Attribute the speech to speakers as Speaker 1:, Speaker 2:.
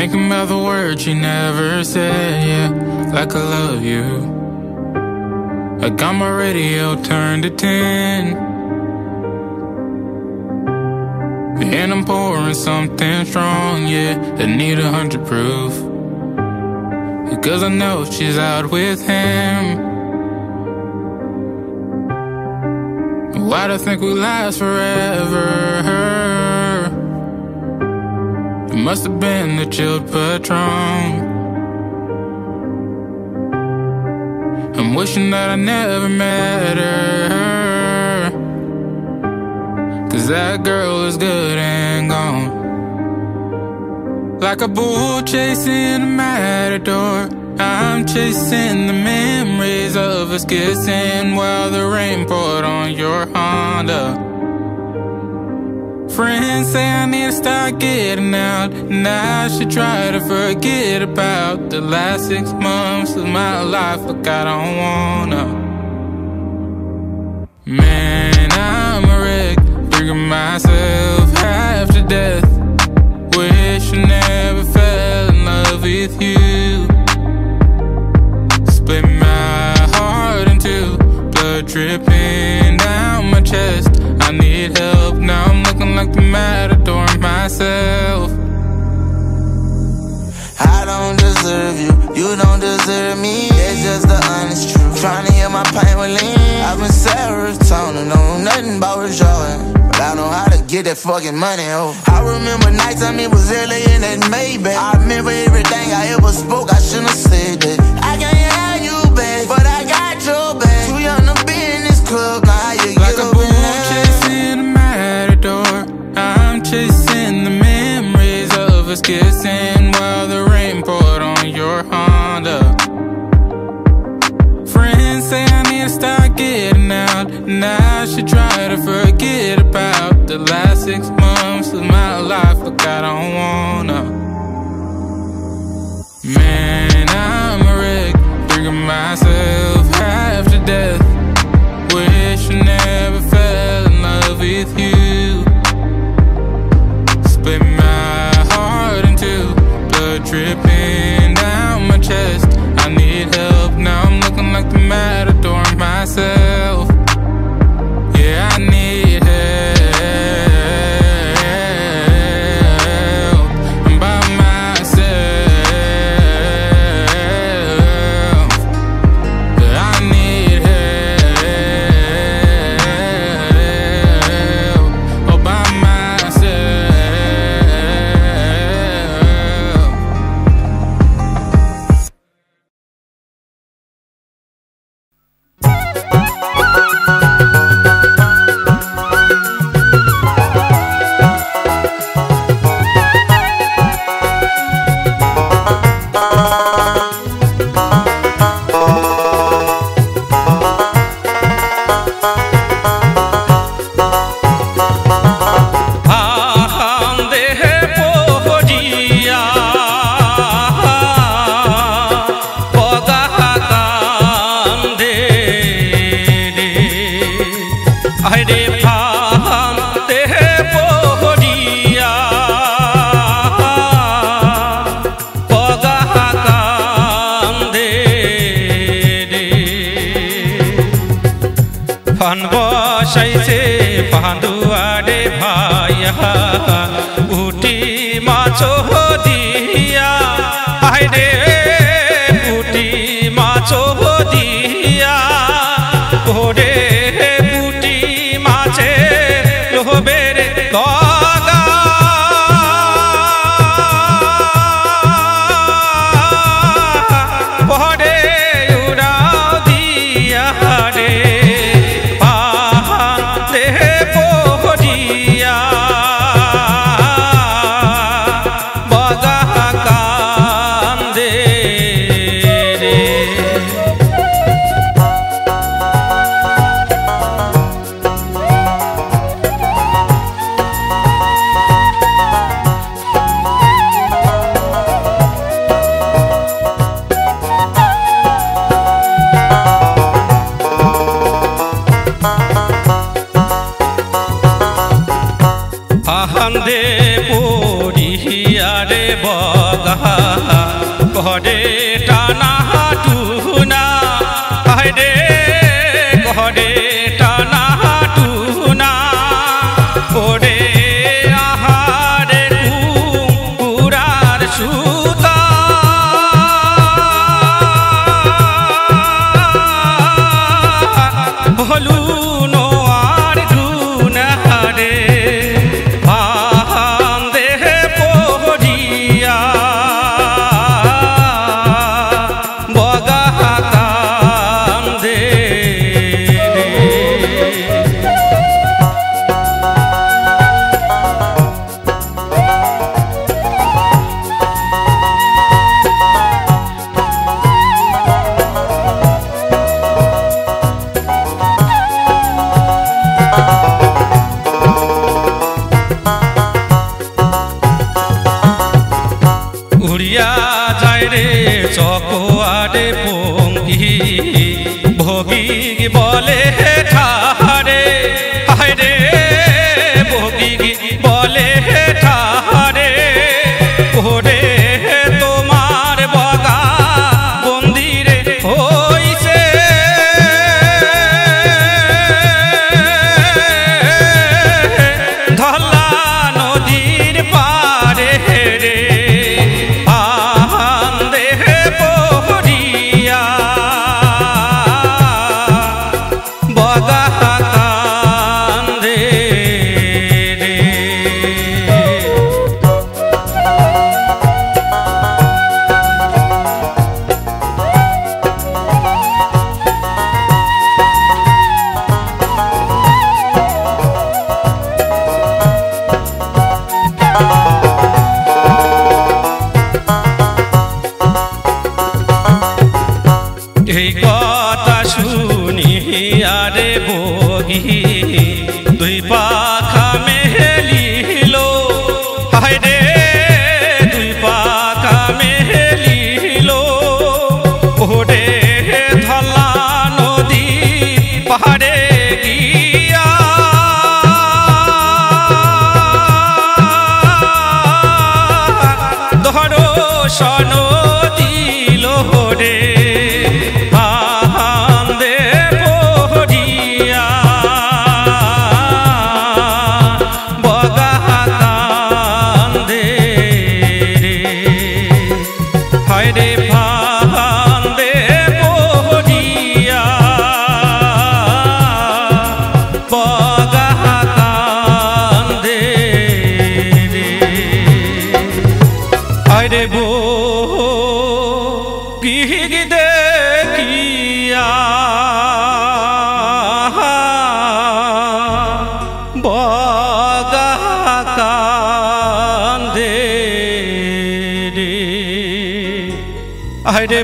Speaker 1: Thinking about the words she never said, yeah, like I love you. I got my radio turned to 10, and I'm pouring something strong, yeah, that need 100 proof. Because I know she's out with him. Why'd I think we last forever? It must have been the chilled Patron. I'm wishing that I never met her, 'cause that girl is good and gone. Like a bull chasing a matador, I'm chasing the memories of us kissing while the rain poured on your Honda. Friends say I need to start getting out, and I should try to forget about the last 6 months of my life. Look, I don't wanna. Man, I'm a wreck, drinking myself half to death. Wish I never fell in love with you. Split my heart in two, blood dripping down my chest. I need help, now I'm looking like the matador myself.
Speaker 2: I don't deserve you, you don't deserve me. It's just the honest truth. Trying to heal my pain with lean. I've been serotonin, know nothing about withdrawing, but I know how to get that fucking money, oh. I remember nights I mean was early in that Maybach. I remember everything I ever spoke, I shouldn't have said that. I can't have you back, but I got your back. Too young to be in this club, now how you
Speaker 1: like
Speaker 2: get
Speaker 1: a
Speaker 2: up in
Speaker 1: bull
Speaker 2: there?
Speaker 1: chasing a matador, I'm chasing the memories of us kissing while the rain poured on your Honda. Friends say I need to start getting out, and I should try to forget about the last 6 months of my life. Look, I don't wanna. Man, I'm a wreck, drinking myself half to death. Wish I never fell in love with you. Split my heart in two, blood dripping down my chest. I need help, now I'm looking like the matador myself. Yeah, I need help, I'm by myself. I need help, all by myself.
Speaker 3: उठी macho दिया, हाय रे उठी macho दिया, ओरे उठी माचे लोबेरे गगा पड़े उड़ाओ दिया रे पान दे पोड़िया। টানা টুনা হায়রে ঘরে টানা টুনা ওরে আহারে কুকুরার সুতা ভলু নোয়ার গুনারে বান্দে পড়িয়া বগা কান্দে উড়িয়া যায় রে চকোয়ারে পঙ্গি ভোগী বলে ঠারে হায়রে ভোগী বলে ঠারে ওরে তোমার বগা বন্দিরে হইছে ধলা নদীর পারে রে এই কথা শুনিয়া রে ভোগী দুই পাখা মেলিল হায়রে দুই পাখা মেলিল ওরে ধলা নদী পাহাড়ে গিয়া ধরো সন দিল রে হায়রে ফান্দে পড়িয়া বগা কান্দে রে হায়রে বগি দেখিয়া বগা কান্দে রে হায়রে